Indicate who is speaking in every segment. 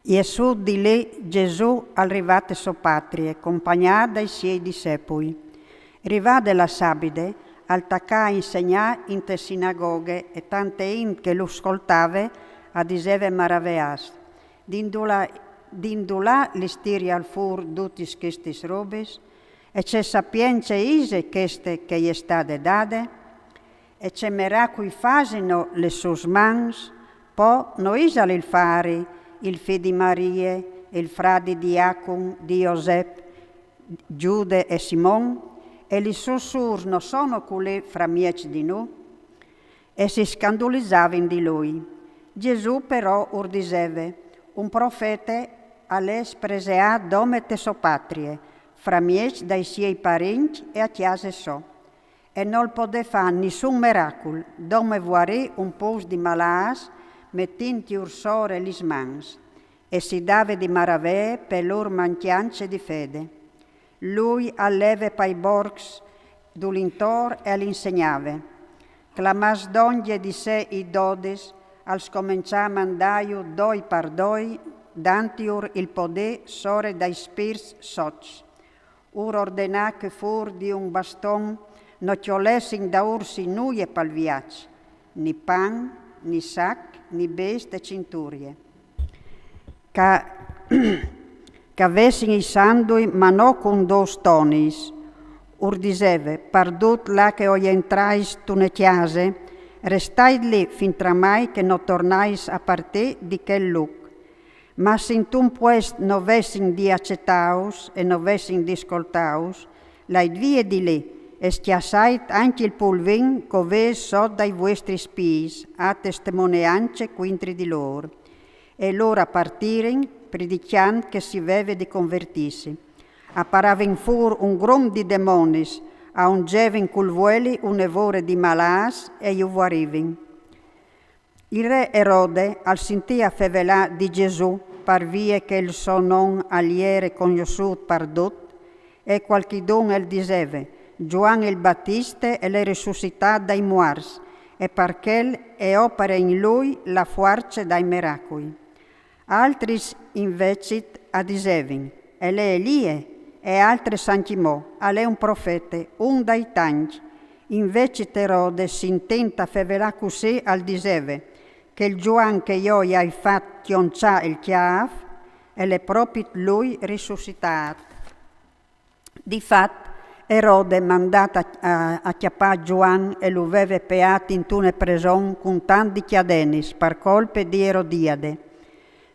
Speaker 1: E su di lì Gesù arrivate so patrie, accompagnato dai suoi discepoli. Arrivate la sabide, al tacca insegna in te sinagoghe e tante in che lo ascoltave a diseve maraveas. D'indulà l'istiri al fur tutti questi robes, e c'è sapienza ise queste che gli state date, e c'è miracoli fasino le sus mans, po no isal il fari, il figlio di Maria, il frate di Iacum, di Giuseppe, Giude e Simon, e li sussur non sono quelli fra mieci di noi, e si scandalizzavano di lui. Gesù però urdiseve, un profeta all'es presea domete so patrie, fra mieci dai suoi parenti e a chiase so, e non poteva fare nessun miracolo, dome guarì un po' di malas, mettenti ursore lis mans, e si dava di maravè per loro mancanze di fede. Lui alleve pai borgs dall'intor e l'insegnava. Clamas d'ogni di sé i dodes, al scominciare mandaio doi par doi, dantiur il poder sore dai spirs soci. Ur ordena che fur di un baston, no ciolessin da ursi nuie pal viac, ni pan, ni sac, ni beste cinturie. Che avessin i sandui, ma no con dos tonis. Ur diseve, pardut là che oi entrais tu ne chiase, restai lì fin tramai che no tornais a partì di quel luc. Ma sin tu pues no vessin di accettaus e no vessin di ascoltaus, l'ai vie di lì, e schiassait anche il pulvin cove so dai vostri spis, a testimonianze quintri di loro. E loro a partiren, predicando che si veve di convertirsi. Apparaven fur un grom di demonis, a un geven cul vueli un evore di malas e iuvarivin. Il re Erode, al sentia fevelà di Gesù, par vie che il suo non aliere conosciut pardut, e qualchidun el diseve, Gioan il Battista e le risuscità dai muars, e parchel e opera in lui la forza dai miracoli. Altris invece adisevin, e le Elie, e altre Sanchimò, ale un profeta, un dai tanti. Invece Erode si intenta fevelà così al diseve, che il Gioan che io gli hai fatto tioncià il chiaf, e le proprio lui risuscitato. Difatti, Erode mandato a chiappare Gioan e lo aveva peato in tune preson con tanti chiadenis per colpe di Erodiade,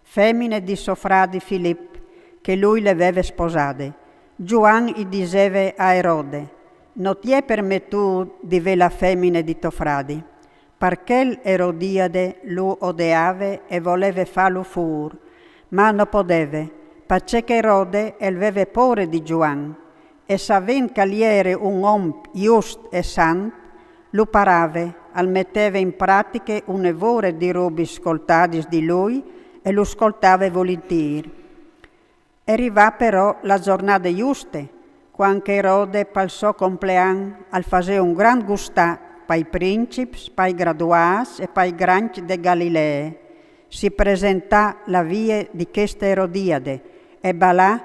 Speaker 1: femmine di suo frate Filippo, che lui le aveva sposate. Gioan gli diceva a Erode, non ti è permettuto di vedere la femmina di tuo frate, perché Erodiade lo odiava e voleva farlo fuori, ma non poteva, perché Erode aveva paura di Gioan, e sapendo che egli era un uomo giusto e santo, lo parava, al metteva in pratica un evore di robi ascoltati di lui e lo ascoltava volentieri. Arrivò però la giornata giusta, quando Erode per il suo compleanno al fare un gran gustà per i principi, per i graduati e per i grandi di Galilea. Si presentò la via di questa Erodiade e balà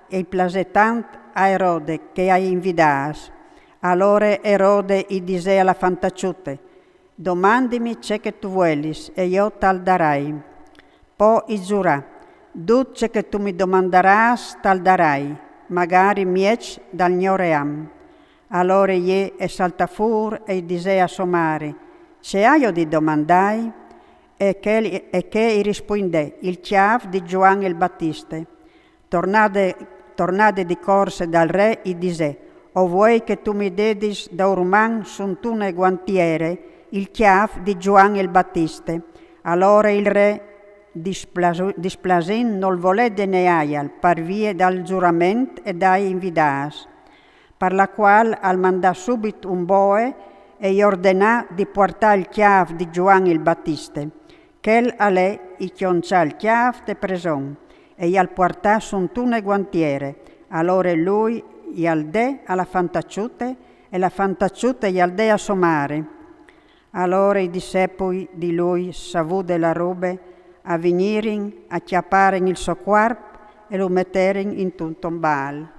Speaker 1: e piace tanto a Erode che ha invitato. Allora Erode gli disse alla fantacciute, domandimi ciò che tu vuoi e io tal darai. Poi gli giurò, tutto che tu mi domanderai tal darai, magari miec dal mio ream. Allora egli salta fuori e disse a suo mare, se io ti domandai, e che rispondè, il chiaf di Gioan il Battista. Tornate di corsa dal re e disse, o vuoi che tu mi dedis da orman suntune guantiere il chiaf di Gioan il Battista. Allora il re displasìn non volè deneaial per via dal giuramento e dai invidas, per la quale al mandà subito un boe e gli ordinò di portare il chiaf di Gioan il Battista, che allè i chioncià il chiaf de preson e gli al portà suntune guantiere. Allora lui gli al dè alla fantacciute e la fantacciute gli al dè a somare. Allora i discepoli di lui, savù della robe, a venirin, a chiappare il suo corpo e lo mettere in un tombal.